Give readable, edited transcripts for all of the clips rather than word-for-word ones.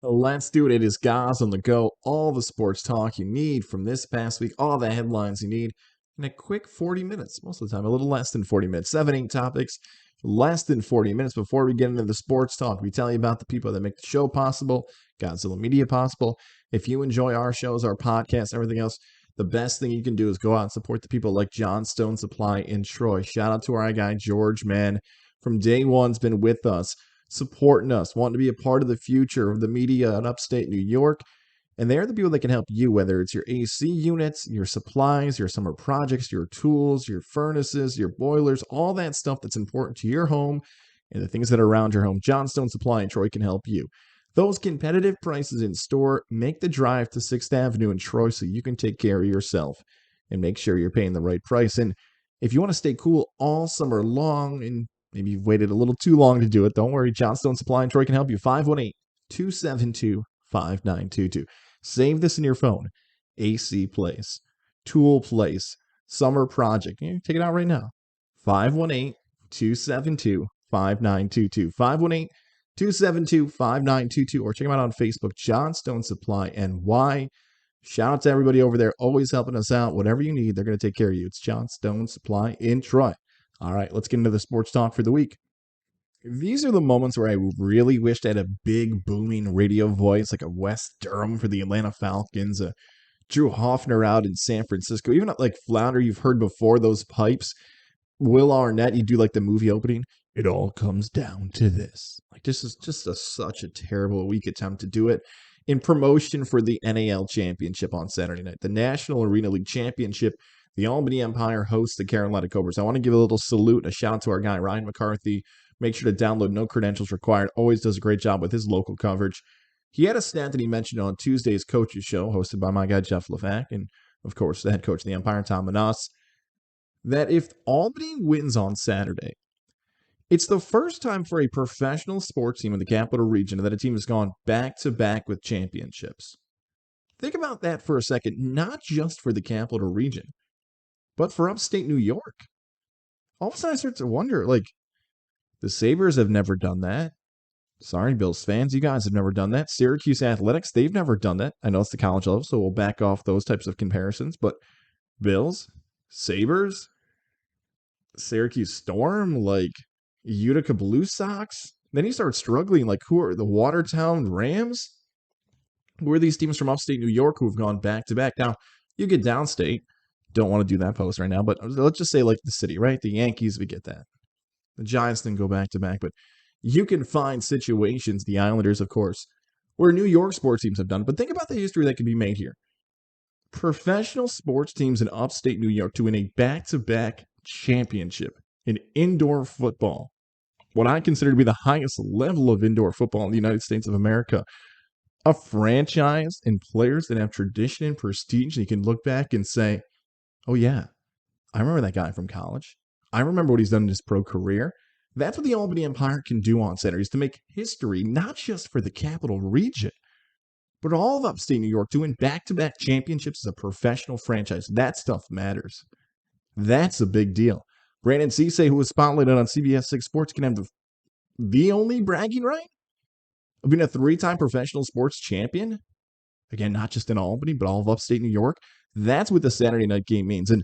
Let's do it. It is Goz on the go. All the sports talk you need from this past week, all the headlines you need in a quick 40 minutes. Most of the time, a little less than 40 minutes. 7, 8 topics, less than 40 minutes. Before we get into the sports talk, we tell you about the people that make the show possible, Gozilla Media possible. If you enjoy our shows, our podcasts, everything else, the best thing you can do is go out and support the people like Johnstone Supply in Troy. Shout out to our guy, George, man. From day one's been with us, supporting us, wanting to be a part of the future of the media in upstate New York. And they're the people that can help you, whether it's your AC units, your supplies, your summer projects, your tools, your furnaces, your boilers, all that stuff that's important to your home and the things that are around your home. Johnstone Supply in Troy can help you. Those competitive prices in store make the drive to 6th Avenue in Troy so you can take care of yourself and make sure you're paying the right price. And if you want to stay cool all summer long, and maybe you've waited a little too long to do it, don't worry. Johnstone Supply in Troy can help you. 518-272-5922. Save this in your phone. AC Place, Tool Place, Summer Project. Take it out right now. 518-272-5922. 518-272-5922. Or check them out on Facebook, Johnstone Supply NY. Shout out to everybody over there, always helping us out. Whatever you need, they're going to take care of you. It's Johnstone Supply in Troy. All right, let's get into the sports talk for the week. These are the moments where I really wished I had a big, booming radio voice, like a Wes Durham for the Atlanta Falcons, a Drew Hoffner out in San Francisco, even like Flounder, you've heard before, those pipes. Will Arnett, you do like the movie opening. It all comes down to this. Like, this is just such a terrible weak attempt to do it in promotion for the NAL Championship on Saturday night. The National Arena League Championship. The Albany Empire hosts the Carolina Cobras. I want to give a little salute and a shout out to our guy, Ryan McCarthy. Make sure to download No Credentials Required. Always does a great job with his local coverage. He had a stat that he mentioned on Tuesday's Coaches Show, hosted by my guy, Jeff LeVac, and, of course, the head coach of the Empire, Tom Manas, that if Albany wins on Saturday, it's the first time for a professional sports team in the Capital Region that a team has gone back-to-back with championships. Think about that for a second, not just for the Capital Region, but for upstate New York. All of a sudden, I start to wonder, like, the Sabres have never done that. Sorry, Bills fans, you guys have never done that. Syracuse Athletics, they've never done that. I know it's the college level, so we'll back off those types of comparisons, but Bills, Sabres, Syracuse Storm, like Utica Blue Sox. Then you start struggling, like, who are the Watertown Rams? Who are these teams from upstate New York who have gone back-to-back? Now, you get downstate. Don't want to do that post right now, but let's just say like the city, right? The Yankees, we get that. The Giants then go back-to-back, but you can find situations, the Islanders, of course, where New York sports teams have done it. But think about the history that can be made here. Professional sports teams in upstate New York to win a back-to-back championship in indoor football, what I consider to be the highest level of indoor football in the United States of America. A franchise and players that have tradition and prestige, and you can look back and say, oh yeah, I remember that guy from college. I remember what he's done in his pro career. That's what the Albany Empire can do on Saturdays to make history, not just for the Capital Region, but all of upstate New York, doing back-to-back championships as a professional franchise. That stuff matters. That's a big deal. Brandon Cisse, who was spotlighted on CBS 6 Sports, can have the only bragging right of being a 3-time professional sports champion. Again, not just in Albany, but all of upstate New York. That's what the Saturday night game means. And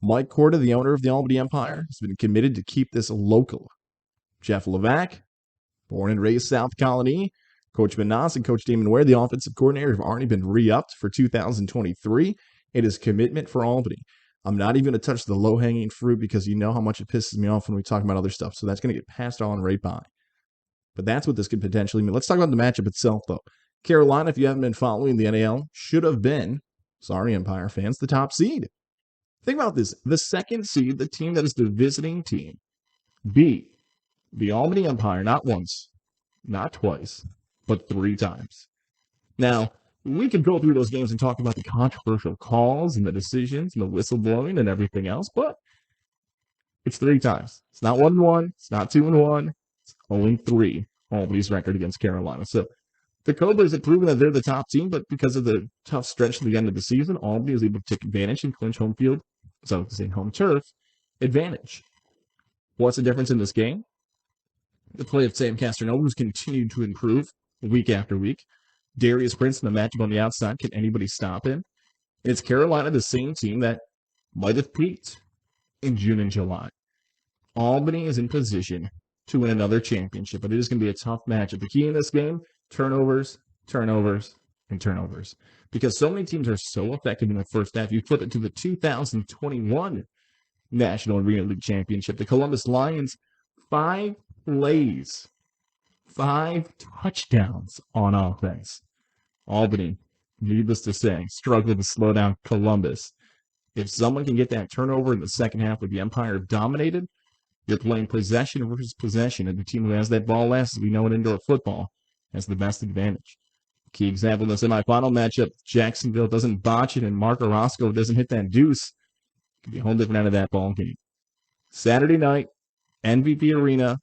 Mike Corda, the owner of the Albany Empire, has been committed to keep this local. Jeff LeVac, born and raised South Colony. Coach Manas and Coach Damon Ware, the offensive coordinator, have already been re-upped for 2023. It is commitment for Albany. I'm not even going to touch the low-hanging fruit because you know how much it pisses me off when we talk about other stuff. So that's going to get passed on right by. But that's what this could potentially mean. Let's talk about the matchup itself, though. Carolina, if you haven't been following the NAL, should have been, sorry, Empire fans, the top seed. Think about this. The second seed, the team that is the visiting team, beat the Albany Empire not once, not twice, but 3 times. Now, we could go through those games and talk about the controversial calls and the decisions and the whistleblowing and everything else, but it's 3 times. It's not 1-1. It's not 2-1. It's only 3. Albany's record against Carolina. So the Cobras have proven that they're the top team, but because of the tough stretch at the end of the season, Albany is able to take advantage and clinch home field, so to say home turf, advantage. What's the difference in this game? The play of Sam Castronova has continued to improve week after week. Darius Prince in the matchup on the outside. Can anybody stop him? It's Carolina, the same team that might have peaked in June and July. Albany is in position to win another championship, but it is going to be a tough matchup. The key in this game, turnovers, turnovers, and turnovers. Because so many teams are so effective in the first half. You flip it to the 2021 National Arena League Championship. The Columbus Lions, 5 plays, 5 touchdowns on offense. Albany, needless to say, struggled to slow down Columbus. If someone can get that turnover in the second half with the Empire dominated, you're playing possession versus possession, and the team who has that ball last, as we know in indoor football, has the best advantage. Key example in the semifinal matchup, Jacksonville doesn't botch it, and Marco Roscoe doesn't hit that deuce. It could be a whole different out of that ball game. Saturday night, MVP Arena.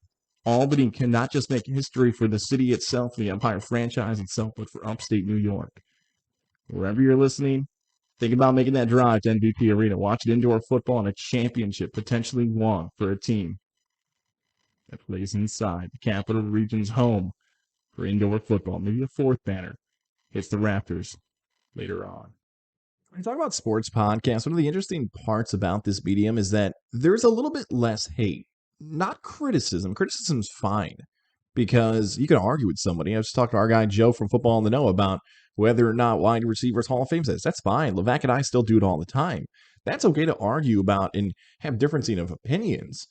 Albany cannot just make history for the city itself, the Empire franchise itself, but for upstate New York. Wherever you're listening, think about making that drive to MVP Arena. Watch indoor football and a championship potentially won for a team that plays inside the Capital Region's home for indoor football. Maybe a fourth banner hits the Raptors later on. When you talk about sports podcasts, one of the interesting parts about this medium is that there's a little bit less hate, not criticism. Criticism's fine because you can argue with somebody. I was just talking to our guy Joe from Football in the Know about whether or not wide receivers Hall of Fame says. That's fine. Levac and I still do it all the time. That's okay to argue about and have differencing of opinions.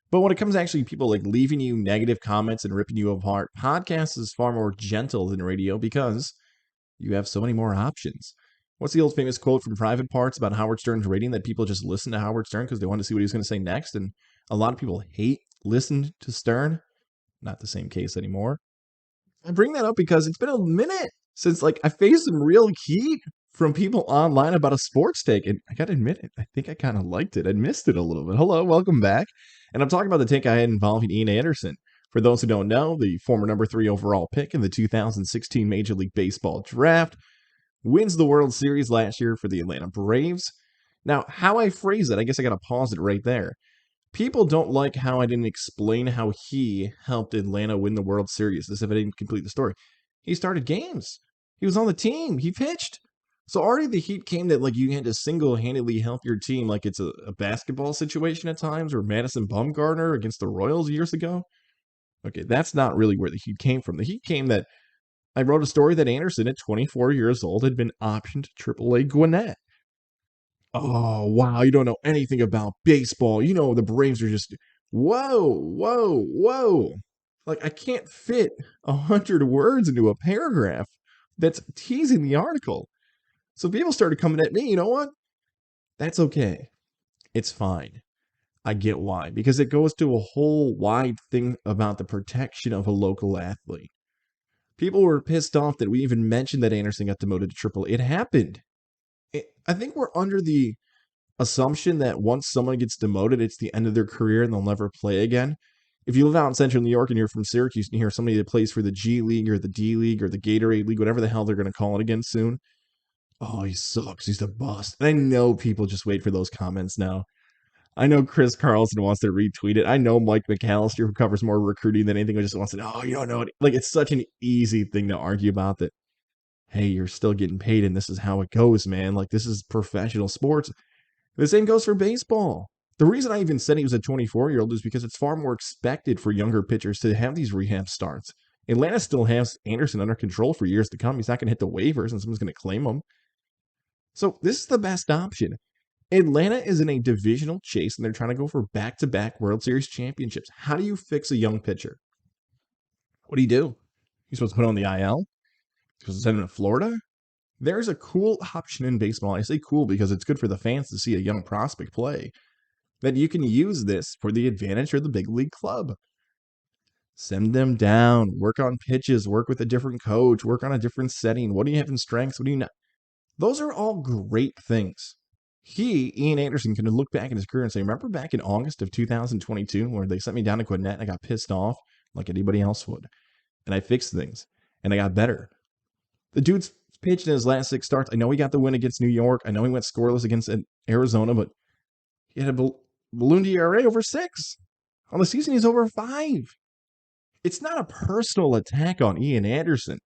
But when it comes to actually people like leaving you negative comments and ripping you apart, podcasts is far more gentle than radio because you have so many more options. What's the old famous quote from Private Parts about Howard Stern's rating that people just listen to Howard Stern because they want to see what he's going to say next? And a lot of people listen to Stern. Not the same case anymore. I bring that up because it's been a minute since I faced some real heat from people online about a sports take. And I got to admit it, I think I kind of liked it. I missed it a little bit. Hello, welcome back. And I'm talking about the take I had involving Ian Anderson. For those who don't know, the former number 3 overall pick in the 2016 Major League Baseball draft, wins the World Series last year for the Atlanta Braves. Now, how I phrase it, I guess I got to pause it right there. People don't like how I didn't explain how he helped Atlanta win the World Series, as if I didn't complete the story. He started games. He was on the team. He pitched. So already the heat came that you had to single-handedly help your team like it's a basketball situation at times, or Madison Bumgarner against the Royals years ago. Okay, that's not really where the heat came from. The heat came that I wrote a story that Anderson, at 24 years old, had been optioned to AAA Gwinnett. Oh, wow, you don't know anything about baseball. You know, the Braves are just, whoa. I can't fit 100 words into a paragraph that's teasing the article. So people started coming at me. You know what? That's okay. It's fine. I get why. Because it goes to a whole wide thing about the protection of a local athlete. People were pissed off that we even mentioned that Anderson got demoted to AAA. It happened. I think we're under the assumption that once someone gets demoted, it's the end of their career and they'll never play again. If you live out in Central New York and you're from Syracuse and you hear somebody that plays for the G League or the D League or the Gatorade League, whatever the hell they're going to call it again soon, oh, he sucks. He's a bust. And I know people just wait for those comments now. I know Chris Carlson wants to retweet it. I know Mike McAllister, who covers more recruiting than anything, just wants to, oh, you don't know it. It's such an easy thing to argue about that. Hey, you're still getting paid and this is how it goes, man. This is professional sports. The same goes for baseball. The reason I even said he was a 24-year-old is because it's far more expected for younger pitchers to have these rehab starts. Atlanta still has Anderson under control for years to come. He's not going to hit the waivers and someone's going to claim him. So this is the best option. Atlanta is in a divisional chase, and they're trying to go for back-to-back World Series championships. How do you fix a young pitcher? What do? You're supposed to put on the IL? You're supposed to send him to Florida? There's a cool option in baseball. I say cool because it's good for the fans to see a young prospect play. That you can use this for the advantage of the big league club. Send them down, work on pitches, work with a different coach, work on a different setting. What do you have in strengths? What do you not? Those are all great things. Ian Anderson, can look back in his career and say, remember back in August of 2022 where they sent me down to Gwinnett and I got pissed off like anybody else would. And I fixed things and I got better. The dude's pitched in his last 6 starts. I know he got the win against New York. I know he went scoreless against Arizona, but he had a balloon ERA over 6. On the season, he's over 5. It's not a personal attack on Ian Anderson.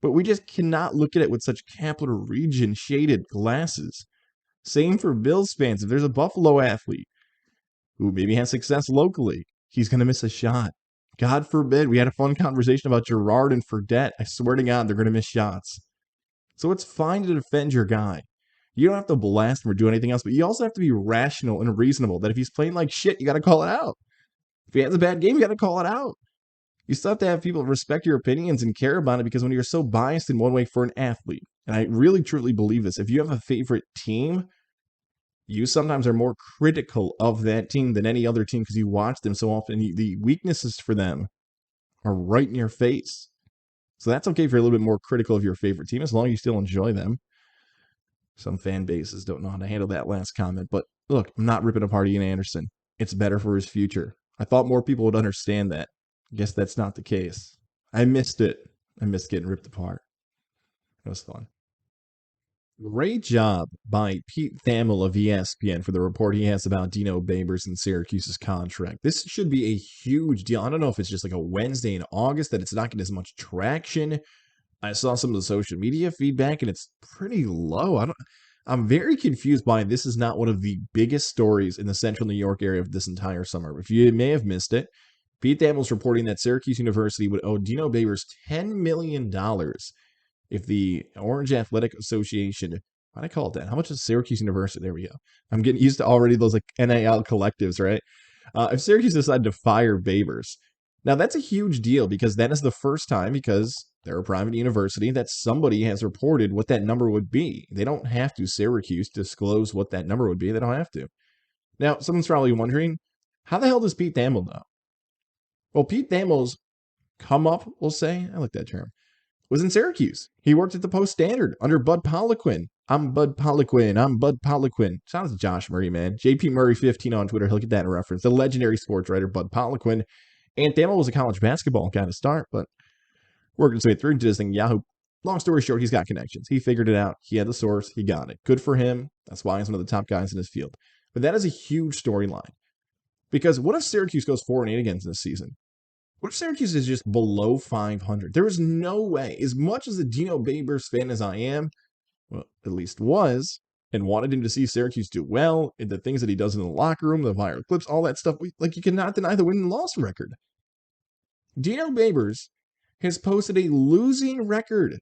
But we just cannot look at it with such capital region shaded glasses. Same for Bills fans. If there's a Buffalo athlete who maybe has success locally, he's going to miss a shot. God forbid. We had a fun conversation about Gerard and Fredette. I swear to God, they're going to miss shots. So it's fine to defend your guy. You don't have to blast him or do anything else, but you also have to be rational and reasonable that if he's playing like shit, you got to call it out. If he has a bad game, you got to call it out. You still have to have people respect your opinions and care about it, because when you're so biased in one way for an athlete, and I really truly believe this, if you have a favorite team, you sometimes are more critical of that team than any other team because you watch them so often. The weaknesses for them are right in your face. So that's okay if you're a little bit more critical of your favorite team, as long as you still enjoy them. Some fan bases don't know how to handle that last comment. But look, I'm not ripping apart Ian Anderson. It's better for his future. I thought more people would understand that. I guess that's not the case. I missed it. I missed getting ripped apart. It was fun. Great job by Pete Thamel of ESPN for the report he has about Dino Babers and Syracuse's contract. This should be a huge deal. I don't know if it's just like a Wednesday in August that it's not getting as much traction. I saw some of the social media feedback and it's pretty low. I'm very confused by this is not one of the biggest stories in the central New York area of this entire summer. If you may have missed it, Pete Thamel's reporting that Syracuse University would owe Dino Babers $10 million if the Orange Athletic Association, why do I call it that? How much is Syracuse University? There we go. I'm getting used to already those like NAL collectives, right? If Syracuse decided to fire Babers, now that's a huge deal because that is the first time, because they're a private university, that somebody has reported what that number would be. They don't have to, Syracuse, disclose what that number would be. They don't have to. Now, someone's probably wondering, how the hell does Pete Thamel know? Well, Pete Thamel's come up, we'll say, I like that term, was in Syracuse. He worked at the Post-Standard under Bud Poliquin. I'm Bud Poliquin. Shout out to Josh Murray, man. JP Murray 15 on Twitter. He'll get that in reference. The legendary sports writer Bud Poliquin. And Thamel was a college basketball guy to start, but working his way through into this thing, Yahoo. Long story short, he's got connections. He figured it out. He had the source. He got it. Good for him. That's why he's one of the top guys in his field. But that is a huge storyline. Because what if Syracuse goes 4-8 again this season? What if Syracuse is just below 500? There is no way, as much as a Dino Babers fan as I am, well, at least was, and wanted him to see Syracuse do well, and the things that he does in the locker room, the viral clips, all that stuff, like you cannot deny the win and loss record. Dino Babers has posted a losing record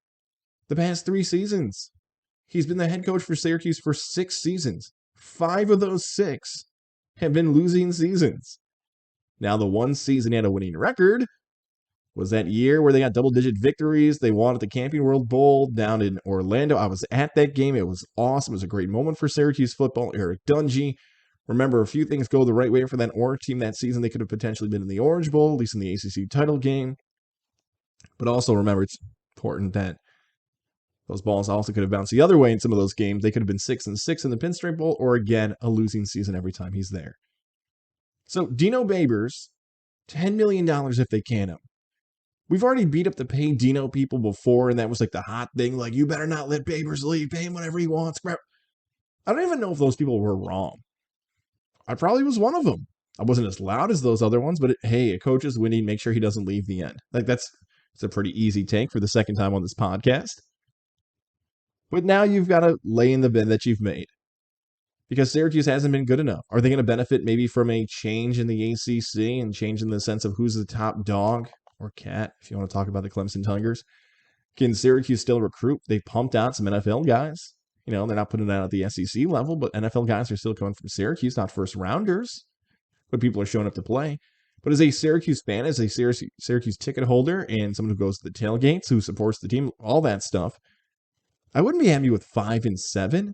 the past 3 seasons. He's been the head coach for Syracuse for 6 seasons. 5 of those 6 have been losing seasons. Now, the one season he had a winning record was that year where they got double-digit victories. They won at the Camping World Bowl down in Orlando. I was at that game. It was awesome. It was a great moment for Syracuse football. Eric Dungy. Remember, a few things go the right way for that Orange team that season. They could have potentially been in the Orange Bowl, at least in the ACC title game. But also remember, it's important that those balls also could have bounced the other way in some of those games. They could have been 6-6 in the Pinstripe Bowl, or again, a losing season every time he's there. So Dino Babers, $10 million if they can him. We've already beat up the pay Dino people before, and that was like the hot thing. Like, you better not let Babers leave. Pay him whatever he wants. I don't even know if those people were wrong. I probably was one of them. I wasn't as loud as those other ones, but hey, a coach is winning. Make sure he doesn't leave the end. Like, it's a pretty easy take for the second time on this podcast. But now you've got to lay in the bed that you've made, because Syracuse hasn't been good enough. Are they going to benefit maybe from a change in the ACC and change in the sense of who's the top dog or cat, if you want to talk about the Clemson Tigers? Can Syracuse still recruit? They pumped out some NFL guys. You know, they're not putting it out at the SEC level, but NFL guys are still coming from Syracuse, not first rounders, but people are showing up to play. But as a Syracuse fan, as a Syracuse ticket holder, and someone who goes to the tailgates, who supports the team, all that stuff, I wouldn't be happy with 5-7.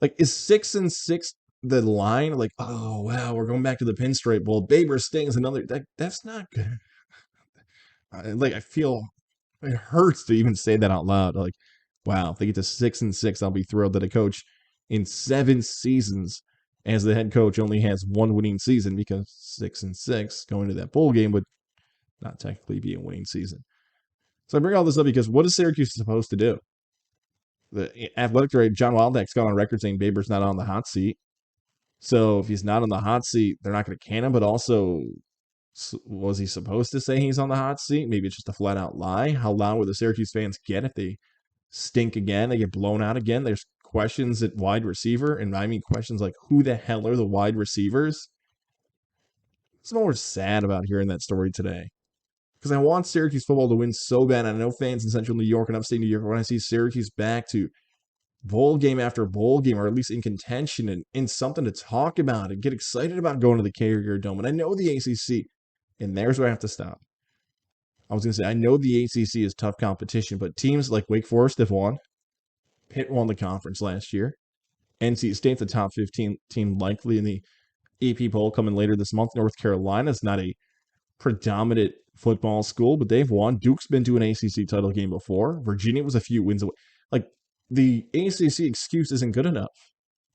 Like, is 6-6 the line? Like, oh, wow, we're going back to the Pinstripe Bowl. Babers stings another. That's not good. I feel it hurts to even say that out loud. Like, wow, if they get to 6-6, I'll be thrilled that a coach in 7 seasons as the head coach only has 1 winning season, because 6-6 going to that bowl game would not technically be a winning season. So I bring all this up because what is Syracuse supposed to do? The athletic director, John Wildhack's got on record saying Babers not on the hot seat. So if he's not on the hot seat, they're not going to can him. But also, Was he supposed to say he's on the hot seat? Maybe it's just a flat out lie. How loud would the Syracuse fans get if they stink again? They get blown out again. There's questions at wide receiver, and I mean questions like who the hell are the wide receivers? It's more sad about hearing that story today because I want Syracuse football to win so bad. I know fans in Central New York and upstate New York when I see Syracuse back to bowl game after bowl game, or at least in contention and in something to talk about and get excited about going to the Carrier Dome. And I know the ACC, and there's where I have to stop. I was going to say, I know the ACC is tough competition, but teams like Wake Forest have won. Pitt won the conference last year. NC State's a top 15 team likely in the AP poll coming later this month. North Carolina is not a predominant football school, but they've won. Duke's been to an ACC title game before. Virginia was a few wins away. Like, the ACC excuse isn't good enough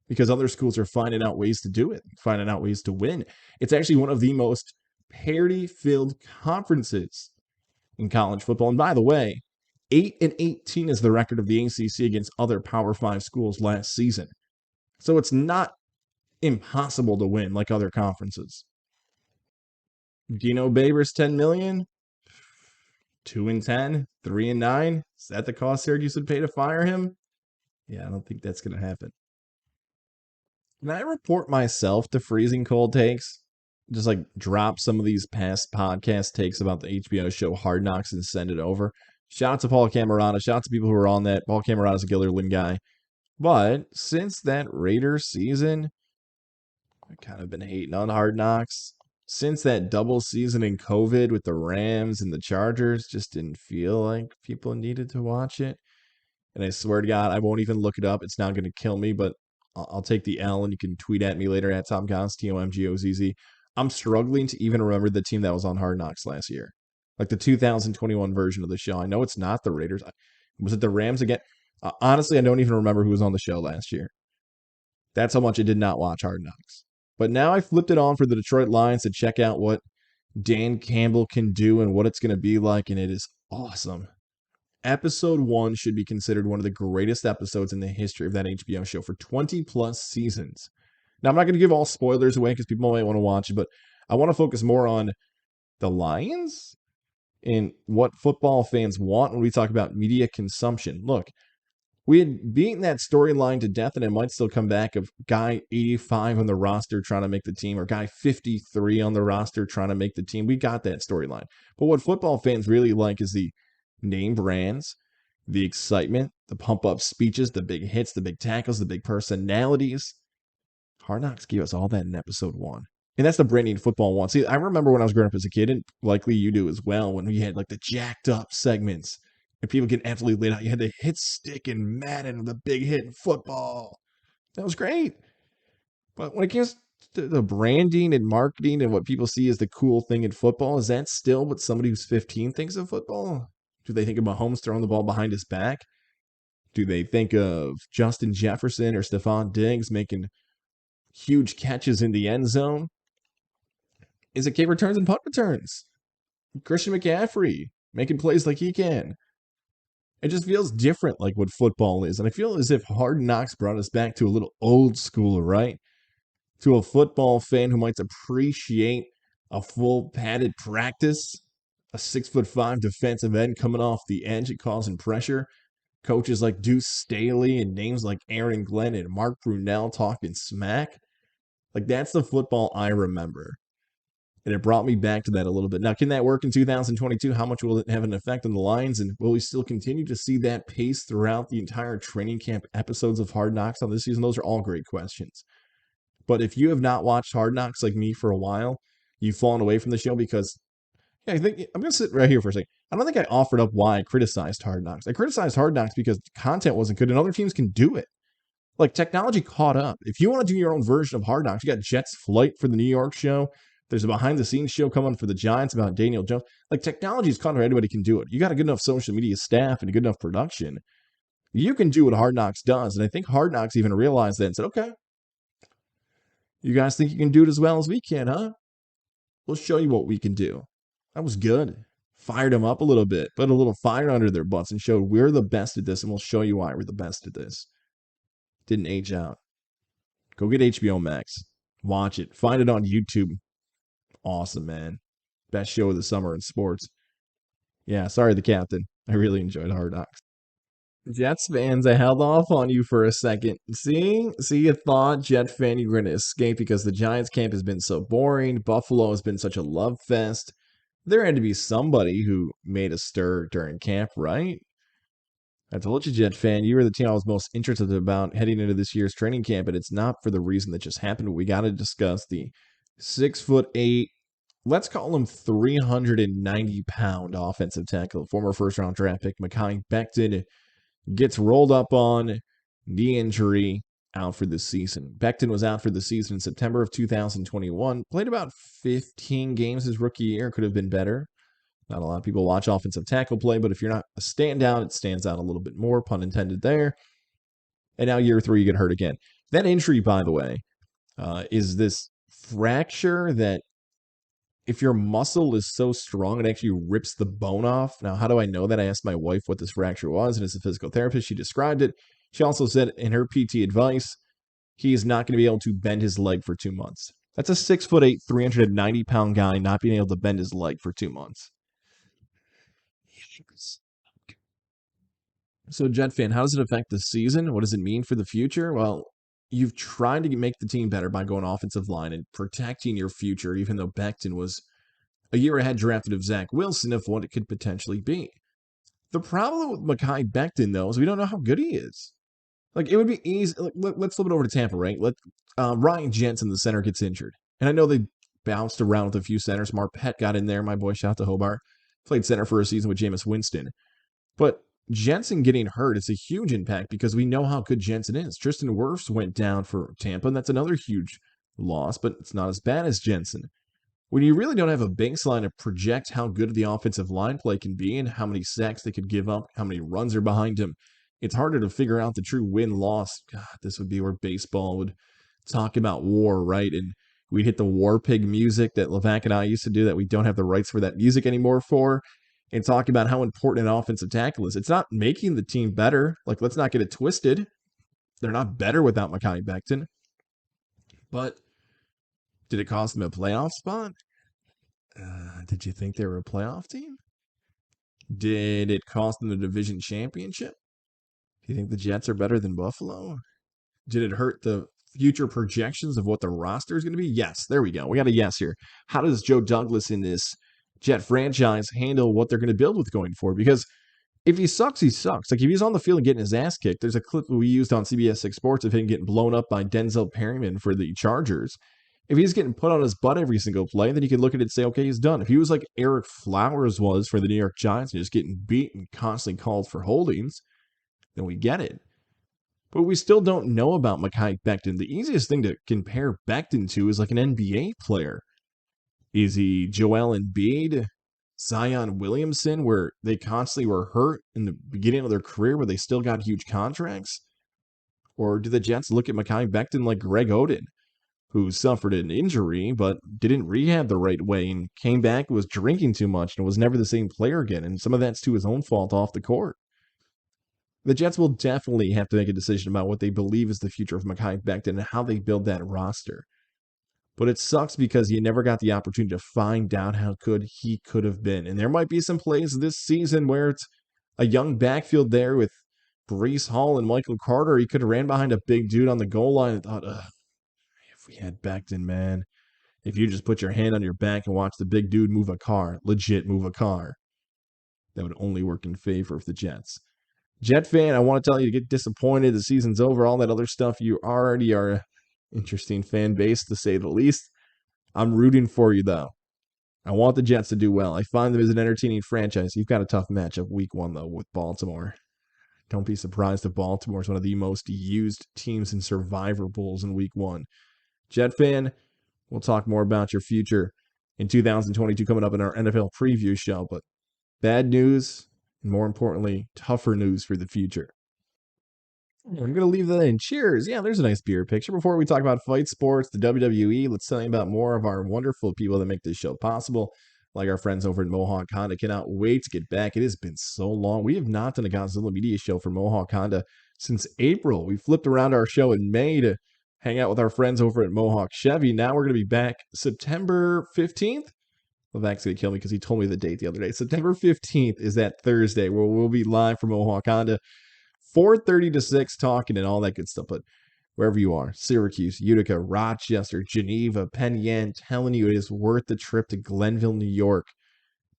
because other schools are finding out ways to do it, finding out ways to win. It's actually one of the most parity-filled conferences in college football. And by the way, 8-18 is the record of the ACC against other Power 5 schools last season. So it's not impossible to win like other conferences. Dino Babers, $10 million, 2-10, 3-9. Is that the cost Syracuse would pay to fire him? Yeah, I don't think that's going to happen. Can I report myself to freezing cold takes? Just like drop some of these past podcast takes about the HBO show Hard Knocks and send it over. Shout out to Paul Camerata. Shout out to people who are on that. Paul Camerata's a Gillerland guy. But since that Raiders season, I've kind of been hating on Hard Knocks. Since that double season in COVID with the Rams and the Chargers, just didn't feel like people needed to watch it. And I swear to God, I won't even look it up. It's not going to kill me, but I'll take the L, and you can tweet at me later at TomGoz, TOMGOZZ. I'm struggling to even remember the team that was on Hard Knocks last year. Like the 2021 version of the show. I know it's not the Raiders. Was it the Rams again? Honestly, I don't even remember who was on the show last year. That's how much I did not watch Hard Knocks. But now I flipped it on for the Detroit Lions to check out what Dan Campbell can do and what it's going to be like, and it is awesome. Episode 1 should be considered one of the greatest episodes in the history of that HBO show for 20-plus seasons. Now, I'm not going to give all spoilers away because people might want to watch it, but I want to focus more on the Lions and what football fans want when we talk about media consumption. Look, we had beaten that storyline to death, and it might still come back of guy 85 on the roster trying to make the team or guy 53 on the roster trying to make the team. We got that storyline. But what football fans really like is the name brands, the excitement, the pump-up speeches, the big hits, the big tackles, the big personalities. Hard Knocks gave us all that in episode 1. And that's the branding football wants. See, I remember when I was growing up as a kid, and likely you do as well, when we had like the jacked up segments and people get absolutely laid out. You had the hit stick and Madden, the big hit in football. That was great. But when it comes to the branding and marketing and what people see as the cool thing in football, is that still what somebody who's 15 thinks of football? Do they think of Mahomes throwing the ball behind his back? Do they think of Justin Jefferson or Stephon Diggs making huge catches in the end zone? Is it kick returns and punt returns? Christian McCaffrey making plays like he can. It just feels different like what football is. And I feel as if Hard Knocks brought us back to a little old school, right? To a football fan who might appreciate a full padded practice, a 6'5" defensive end coming off the edge and causing pressure. Coaches like Deuce Staley and names like Aaron Glenn and Mark Brunell talking smack. Like, that's the football I remember. And it brought me back to that a little bit. Now, can that work in 2022? How much will it have an effect on the Lions? And will we still continue to see that pace throughout the entire training camp episodes of Hard Knocks on this season? Those are all great questions. But if you have not watched Hard Knocks like me for a while, you've fallen away from the show because, yeah, I think I'm going to sit right here for a second. I don't think I offered up why I criticized Hard Knocks. I criticized Hard Knocks because the content wasn't good and other teams can do it. Like, technology caught up. If you want to do your own version of Hard Knocks, you got Jets Flight for the New York show. There's a behind-the-scenes show coming for the Giants about Daniel Jones. Like, technology's caught up. Anybody can do it. You got a good enough social media staff and a good enough production. You can do what Hard Knocks does. And I think Hard Knocks even realized that and said, okay, you guys think you can do it as well as we can, huh? We'll show you what we can do. That was good. Fired them up a little bit, put a little fire under their butts and showed we're the best at this, and we'll show you why we're the best at this. Didn't age out. Go get HBO Max. Watch it. Find it on YouTube. Awesome, man. best show of the summer in sports. Yeah, sorry, the captain. I really enjoyed Hard Knocks. Jets fans, I held off on you for a second. See, you thought Jet fan you were going to escape because the Giants camp has been so boring. Buffalo has been such a love fest. There had to be somebody who made a stir during camp, right? I told you, Jet fan, you were the team I was most interested about heading into this year's training camp, and it's not for the reason that just happened. We got to discuss the 6'8", let's call him 390-pound offensive tackle, former first-round draft pick Mekhi Becton gets rolled up on, knee injury, out for the season. Becton was out for the season in September of 2021, played about 15 games his rookie year, could have been better. Not a lot of people watch offensive tackle play, but if you're not a standout, it stands out a little bit more, pun intended there. And now year 3, you get hurt again. That injury, by the way, is this fracture that if your muscle is so strong, it actually rips the bone off. Now, how do I know that? I asked my wife what this fracture was, and as a physical therapist, she described it. She also said in her PT advice, he is not going to be able to bend his leg for 2 months. That's a 6'8", 390-pound guy not being able to bend his leg for 2 months. So, Jet fan, how does it affect the season? What does it mean for the future? Well, you've tried to make the team better by going offensive line and protecting your future, even though Becton was a year ahead drafted of Zach Wilson of what it could potentially be. The problem with Mekhi Becton, though, is we don't know how good he is. Like, it would be easy. Like, let's flip it over to Tampa, right? Ryan Jensen, the center, gets injured. And I know they bounced around with a few centers. Marpet got in there, my boy, shout out to Hobart. Played center for a season with Jameis Winston. But Jensen getting hurt is a huge impact because we know how good Jensen is. Tristan Wirfs went down for Tampa, and that's another huge loss, but it's not as bad as Jensen. When you really don't have a baseline to project how good the offensive line play can be and how many sacks they could give up, how many runs are behind him, it's harder to figure out the true win-loss. God, this would be where baseball would talk about war, right? And we'd hit the war pig music that Levac and I used to do that we don't have the rights for that music anymore for, and talk about how important an offensive tackle is. It's not making the team better. Like, let's not get it twisted. They're not better without Mekhi Becton. But did it cost them a playoff spot? Did you think they were a playoff team? Did it cost them the division championship? Do you think the Jets are better than Buffalo? Did it hurt the future projections of what the roster is going to be? Yes, there we go. We got a yes here. How does Joe Douglas in this Jet franchise handle what they're going to build with going forward? Because if he sucks, he sucks. Like, if he's on the field and getting his ass kicked, there's a clip we used on CBS 6 Sports of him getting blown up by Denzel Perryman for the Chargers. If he's getting put on his butt every single play, then you can look at it and say, okay, he's done. If he was like Eric Flowers was for the New York Giants and just getting beat and constantly called for holdings, then we get it. But we still don't know about Mekhi Becton. The easiest thing to compare Becton to is like an NBA player. Is he Joel Embiid, Zion Williamson, where they constantly were hurt in the beginning of their career, where they still got huge contracts? Or do the Jets look at Mekhi Becton like Greg Oden, who suffered an injury but didn't rehab the right way and came back, was drinking too much, and was never the same player again? And some of that's to his own fault off the court. The Jets will definitely have to make a decision about what they believe is the future of Mekhi Becton and how they build that roster. But it sucks because you never got the opportunity to find out how good he could have been. And there might be some plays this season where it's a young backfield there with Breece Hall and Michael Carter. He could have ran behind a big dude on the goal line and thought, if we had Becton, man, if you just put your hand on your back and watch the big dude move a car, legit move a car, that would only work in favor of the Jets. Jet fan, I want to tell you to get disappointed. The season's over. All that other stuff, you already are an interesting fan base, to say the least. I'm rooting for you, though. I want the Jets to do well. I find them as an entertaining franchise. You've got a tough matchup week 1, though, with Baltimore. Don't be surprised if Baltimore is one of the most used teams in Survivor Bowls in week 1. Jet fan, we'll talk more about your future in 2022 coming up in our NFL preview show. But bad news, and more importantly, tougher news for the future. I'm going to leave that in. Cheers. Yeah, there's a nice beer picture. Before we talk about fight sports, the WWE, let's tell you about more of our wonderful people that make this show possible, like our friends over at Mohawk Honda. Cannot wait to get back. It has been so long. We have not done a Gozilla Media show for Mohawk Honda since April. We flipped around our show in May to hang out with our friends over at Mohawk Chevy. Now we're going to be back September 15th. Levack's going to kill me because he told me the date the other day. September 15th is that Thursday where we'll be live from Mohawk Honda, 4:30 to 6, talking and all that good stuff. But wherever you are, Syracuse, Utica, Rochester, Geneva, Penn Yan, telling you it is worth the trip to Glenville, New York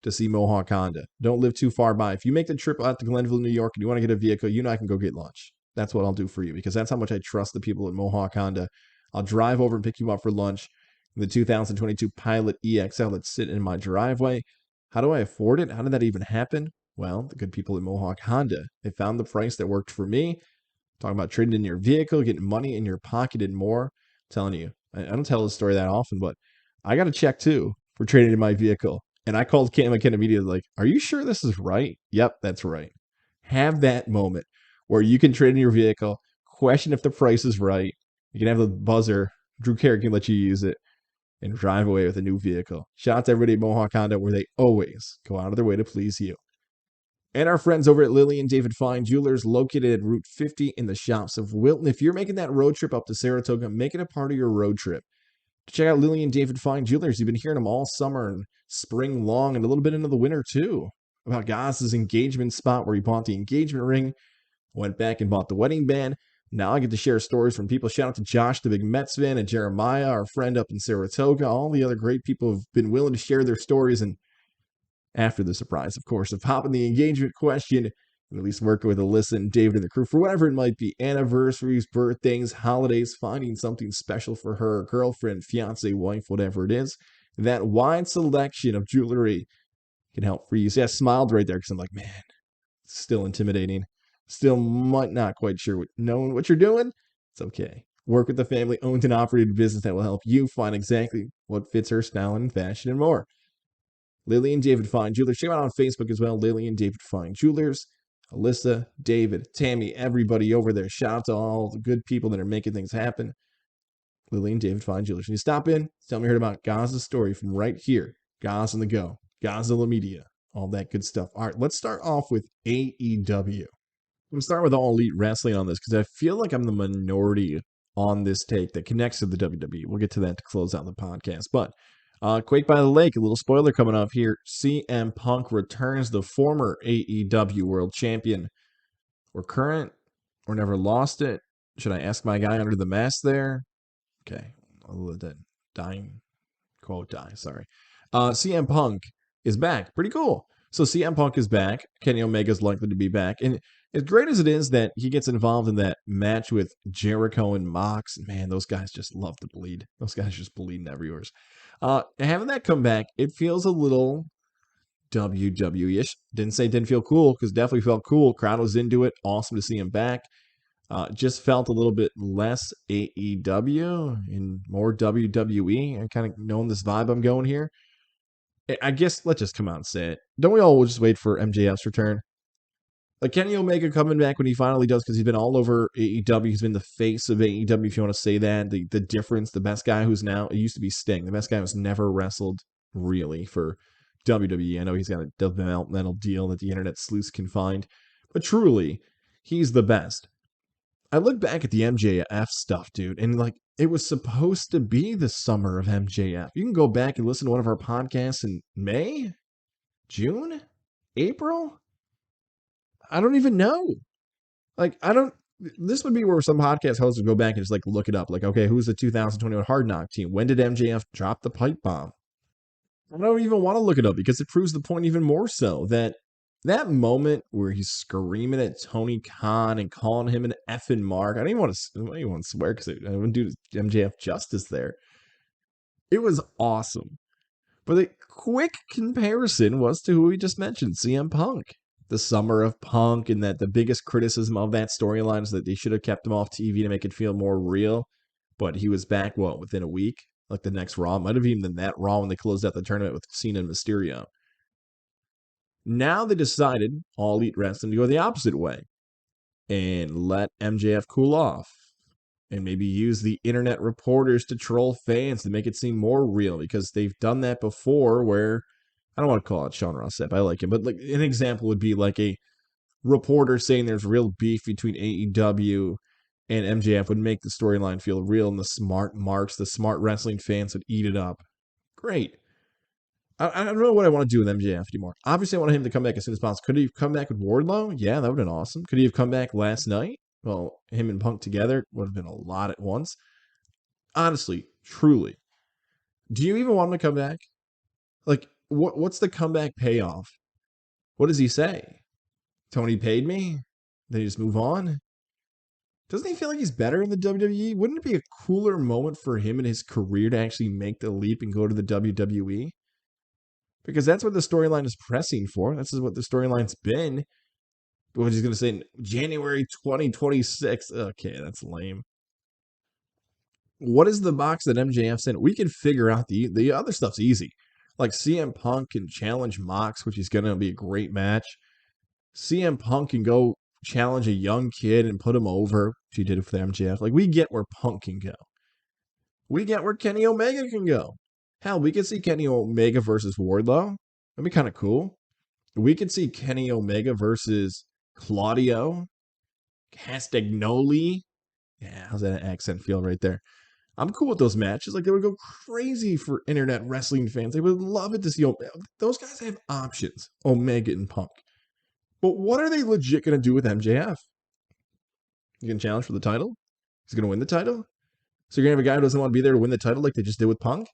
to see Mohawk Honda. Don't live too far by. If you make the trip out to Glenville, New York, and you want to get a vehicle, you know I can go get lunch. That's what I'll do for you because that's how much I trust the people at Mohawk Honda. I'll drive over and pick you up for lunch. The 2022 Pilot EXL that's sitting in my driveway. How do I afford it? How did that even happen? Well, the good people at Mohawk Honda, they found the price that worked for me. Talking about trading in your vehicle, getting money in your pocket and more. I'm telling you, I don't tell this story that often, but I got a check too for trading in my vehicle. And I called Cam McKenna immediately, like, are you sure this is right? Yep, that's right. Have that moment where you can trade in your vehicle, question if the price is right. You can have the buzzer. Drew Carey can let you use it and drive away with a new vehicle. Shout out to everybody at Mohawk Honda where they always go out of their way to please you. And our friends over at Lily and David Fine Jewelers, located at Route 50 in the Shoppes of Wilton. If you're making that road trip up to Saratoga, make it a part of your road trip. Check out Lily and David Fine Jewelers. You've been hearing them all summer and spring long and a little bit into the winter too. About Goz's engagement spot where he bought the engagement ring, went back and bought the wedding band. Now I get to share stories from people. Shout out to Josh, the big Mets fan, and Jeremiah, our friend up in Saratoga. All the other great people have been willing to share their stories. And after the surprise, of course, of popping the engagement question, and at least working with Alyssa and David and the crew for whatever it might be, anniversaries, birthdays, holidays, finding something special for her, girlfriend, fiance, wife, whatever it is. That wide selection of jewelry can help for you. See, I smiled right there because I'm like, man, it's still intimidating. Still might not quite sure knowing what you're doing. It's okay. Work with the family-owned and operated business that will help you find exactly what fits her style and fashion and more. Lily and David Fine Jewelers. Check them out on Facebook as well. Lily and David Fine Jewelers. Alyssa, David, Tammy, everybody over there. Shout out to all the good people that are making things happen. Lily and David Fine Jewelers. When you stop in, tell me you heard about Goz's story from right here. Goz on the Go. Gozilla Media. All that good stuff. All right, let's start off with AEW. I'm starting with All Elite Wrestling on this because I feel like I'm the minority on this take that connects to the WWE. We'll get to that to close out the podcast. But Quake by the Lake, a little spoiler coming up here. CM Punk returns, the former AEW World Champion. We're current or never lost it. Should I ask my guy under the mask there? Okay. I'll let that dying quote die. Sorry. CM Punk is back. Pretty cool. So CM Punk is back. Kenny Omega's likely to be back. And as great as it is that he gets involved in that match with Jericho and Mox, man, those guys just love to bleed. Those guys just bleeding everywhere. Having that come back, it feels a little WWE-ish. Didn't say it didn't feel cool, because definitely felt cool. Crowd was into it. Awesome to see him back. Just felt a little bit less AEW and more WWE. I kind of knowing this vibe I'm going here. I guess let's just come out and say it. Don't we all just wait for MJF's return? Like Kenny Omega coming back when he finally does, because he's been all over AEW. He's been the face of AEW, if you want to say that. The difference, the best guy who's now, it used to be Sting. The best guy who's never wrestled really for WWE. I know he's got a developmental deal that the internet sleuths can find. But truly, he's the best. I look back at the MJF stuff, dude, and like it was supposed to be the summer of MJF. You can go back and listen to one of our podcasts in May, June, April. I don't even know. Like, this would be where some podcast hosts would go back and just like look it up. Like, okay, who's the 2021 Hard Knock team? When did MJF drop the pipe bomb? I don't even want to look it up because it proves the point even more so that moment where he's screaming at Tony Khan and calling him an effing mark. I don't even want to swear because I wouldn't do MJF justice there. It was awesome. But the quick comparison was to who we just mentioned, CM Punk. The summer of Punk, and that the biggest criticism of that storyline is that they should have kept him off TV to make it feel more real. But he was back, within a week? Like the next Raw. Might have even been that Raw when they closed out the tournament with Cena and Mysterio. Now they decided, All Elite Wrestling, to go the opposite way and let MJF cool off. And maybe use the internet reporters to troll fans to make it seem more real, because they've done that before where, I don't want to call it Sean Ross Sapp, I like him, but like an example would be like a reporter saying there's real beef between AEW and MJF would make the storyline feel real, and the smart marks, the smart wrestling fans would eat it up. Great. I don't know what I want to do with MJF anymore. Obviously, I want him to come back as soon as possible. Could he have come back with Wardlow? Yeah, that would have been awesome. Could he have come back last night? Well, him and Punk together would have been a lot at once. Honestly, truly. Do you even want him to come back? Like, what's the comeback payoff? What does he say? Tony paid me? Then he just move on? Doesn't he feel like he's better in the WWE? Wouldn't it be a cooler moment for him in his career to actually make the leap and go to the WWE? Because that's what the storyline is pressing for. That's what the storyline's been. What he's going to say in January 2026. Okay, that's lame. What is the box that MJF's in? We can figure out the other stuff's easy. Like CM Punk can challenge Mox, which is going to be a great match. CM Punk can go challenge a young kid and put him over. She did it for the MJF. Like, we get where Punk can go. We get where Kenny Omega can go. Hell, we could see Kenny Omega versus Wardlow. That'd be kind of cool. We could see Kenny Omega versus Claudio Castagnoli. Yeah, how's that accent feel right there? I'm cool with those matches. Like, they would go crazy for internet wrestling fans. They would love it to see those guys have options, Omega and Punk. But what are they legit going to do with MJF? You can challenge for the title? He's going to win the title? So you're going to have a guy who doesn't want to be there to win the title like they just did with Punk?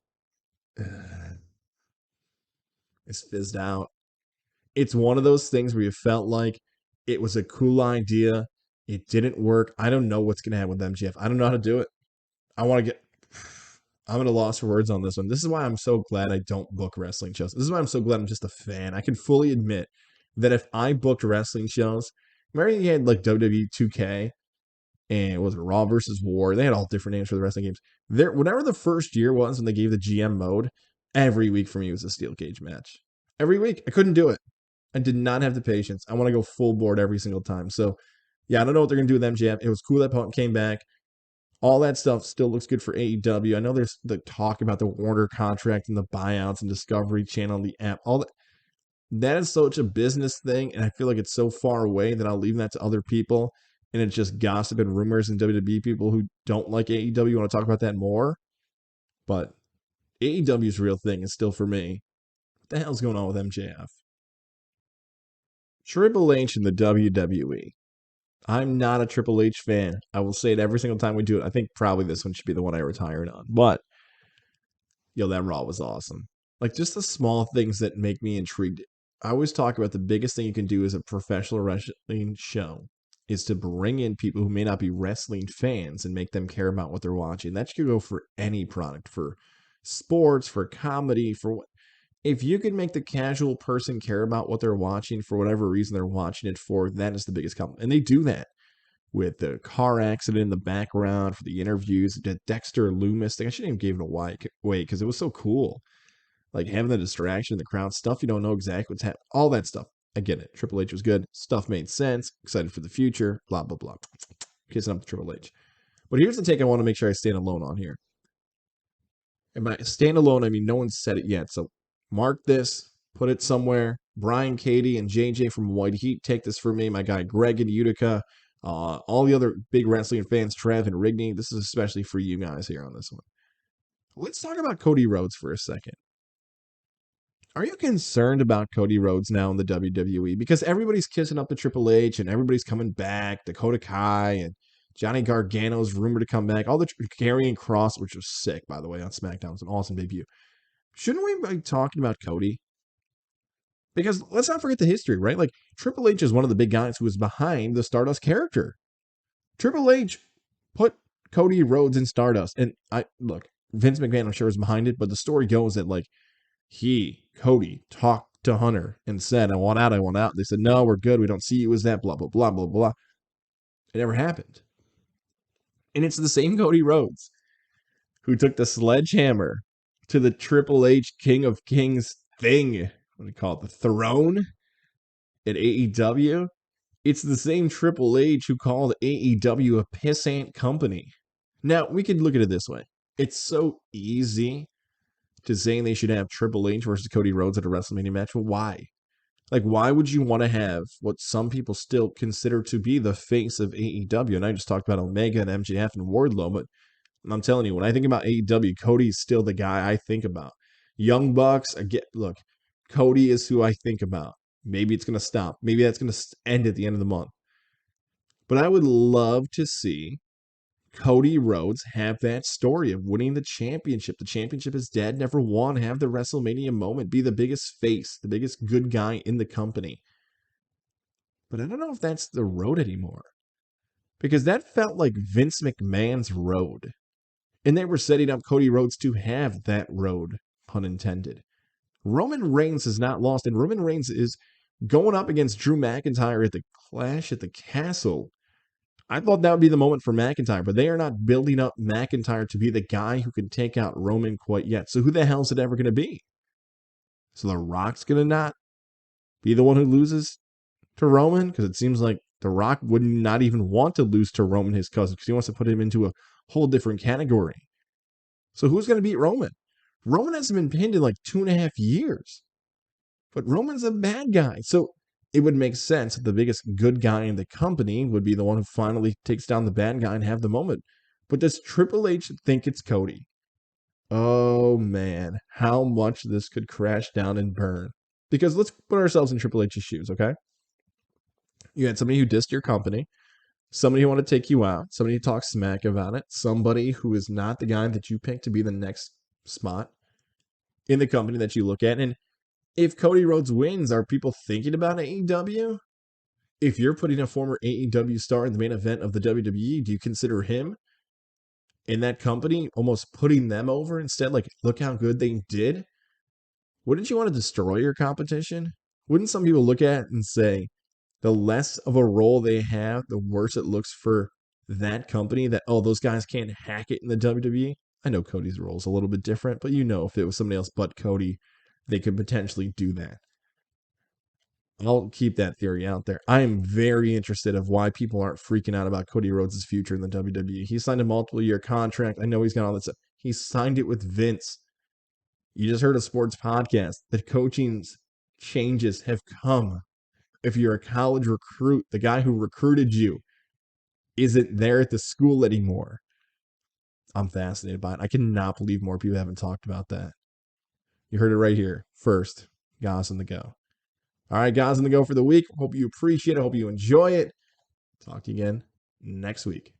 It's fizzed out. It's one of those things where you felt like it was a cool idea. It didn't work. I don't know what's going to happen with MJF. I don't know how to do it. I'm at a loss for words on this one. This is why I'm so glad I don't book wrestling shows. This is why I'm so glad I'm just a fan. I can fully admit that if I booked wrestling shows, remember you had like WWE 2K and was it Raw versus War? They had all different names for the wrestling games. Whatever the first year was when they gave the GM mode, every week for me was a steel cage match. Every week. I couldn't do it. I did not have the patience. I want to go full board every single time. So, yeah, I don't know what they're going to do with MJF. It was cool that Punk came back. All that stuff still looks good for AEW. I know there's the talk about the Warner contract and the buyouts and Discovery Channel, the app, all that. That is such a business thing, and I feel like it's so far away that I'll leave that to other people, and it's just gossip and rumors and WWE people who don't like AEW want to talk about that more. But AEW's real thing is still for me. What the hell's going on with MJF? Triple H in the WWE. I'm not a Triple H fan. I will say it every single time we do it. I think probably this one should be the one I retired on. But, that Raw was awesome. Like, just the small things that make me intrigued. I always talk about the biggest thing you can do as a professional wrestling show is to bring in people who may not be wrestling fans and make them care about what they're watching. That should go for any product, for sports, for comedy, for what. If you could make the casual person care about what they're watching for whatever reason they're watching it for, that is the biggest compliment. And they do that with the car accident in the background, for the interviews, the Dexter Loomis thing. I shouldn't even give it away because it was so cool. Like having the distraction in the crowd, stuff you don't know exactly what's happening, all that stuff. I get it. Triple H was good. Stuff made sense. Excited for the future. Blah, blah, blah. Kissing up to Triple H. But here's the take I want to make sure I stand alone on here. And by stand alone, I mean no one said it yet. So mark this, put it somewhere. Brian, Katie, and JJ from White Heat, take this for me. My guy Greg in Utica. All the other big wrestling fans, Trev and Rigney. This is especially for you guys here on this one. Let's talk about Cody Rhodes for a second. Are you concerned about Cody Rhodes now in the WWE? Because everybody's kissing up to Triple H and everybody's coming back. Dakota Kai and Johnny Gargano's rumored to come back. All the Karrion Kross, which was sick, by the way, on SmackDown. It was an awesome debut. Shouldn't we be talking about Cody? Because let's not forget the history, right? Like, Triple H is one of the big guys who was behind the Stardust character. Triple H put Cody Rhodes in Stardust. And look, Vince McMahon, I'm sure, is behind it, but the story goes that, like, Cody, talked to Hunter and said, I want out. They said, no, we're good. We don't see you as that, blah, blah, blah, blah, blah. It never happened. And it's the same Cody Rhodes who took the sledgehammer to the Triple H King of Kings thing. What do you call it? The throne at AEW. It's the same Triple H who called AEW a pissant company. Now, we could look at it this way. It's so easy to saying they should have Triple H versus Cody Rhodes at a WrestleMania match. Well, why? Like, why would you want to have what some people still consider to be the face of AEW? And I just talked about Omega and MJF and Wardlow, but I'm telling you, when I think about AEW, Cody's still the guy I think about. Young Bucks, again, look, Cody is who I think about. Maybe it's going to stop. Maybe that's going to end at the end of the month. But I would love to see Cody Rhodes have that story of winning the championship. The championship his dad never won. Have the WrestleMania moment. Be the biggest face, the biggest good guy in the company. But I don't know if that's the road anymore. Because that felt like Vince McMahon's road. And they were setting up Cody Rhodes to have that road, pun intended. Roman Reigns has not lost, and Roman Reigns is going up against Drew McIntyre at the Clash at the Castle. I thought that would be the moment for McIntyre, but they are not building up McIntyre to be the guy who can take out Roman quite yet. So who the hell is it ever going to be? So The Rock's going to not be the one who loses to Roman? Because it seems like The Rock would not even want to lose to Roman, his cousin, because he wants to put him into a whole different category. So who's going to beat Roman? Roman hasn't been pinned in like 2.5 years. But Roman's a bad guy. So it would make sense that the biggest good guy in the company would be the one who finally takes down the bad guy and have the moment. But does Triple H think it's Cody? Oh man, how much this could crash down and burn. Because let's put ourselves in Triple H's shoes, okay? You had somebody who dissed your company, somebody who wanted to take you out, somebody who talks smack about it, somebody who is not the guy that you picked to be the next spot in the company that you look at. And if Cody Rhodes wins, are people thinking about AEW? If you're putting a former AEW star in the main event of the WWE, do you consider him in that company, almost putting them over instead? Like, look how good they did. Wouldn't you want to destroy your competition? Wouldn't some people look at it and say, the less of a role they have, the worse it looks for that company, that, oh, those guys can't hack it in the WWE? I know Cody's role is a little bit different, but if it was somebody else but Cody, they could potentially do that. I'll keep that theory out there. I am very interested of why people aren't freaking out about Cody Rhodes' future in the WWE. He signed a multiple-year contract. I know he's got all that stuff. He signed it with Vince. You just heard a sports podcast. The coaching changes have come. If you're a college recruit, the guy who recruited you isn't there at the school anymore. I'm fascinated by it. I cannot believe more people haven't talked about that. You heard it right here first. Goz on the Go. All right, Goz on the Go for the week. Hope you appreciate it. Hope you enjoy it. Talk to you again next week.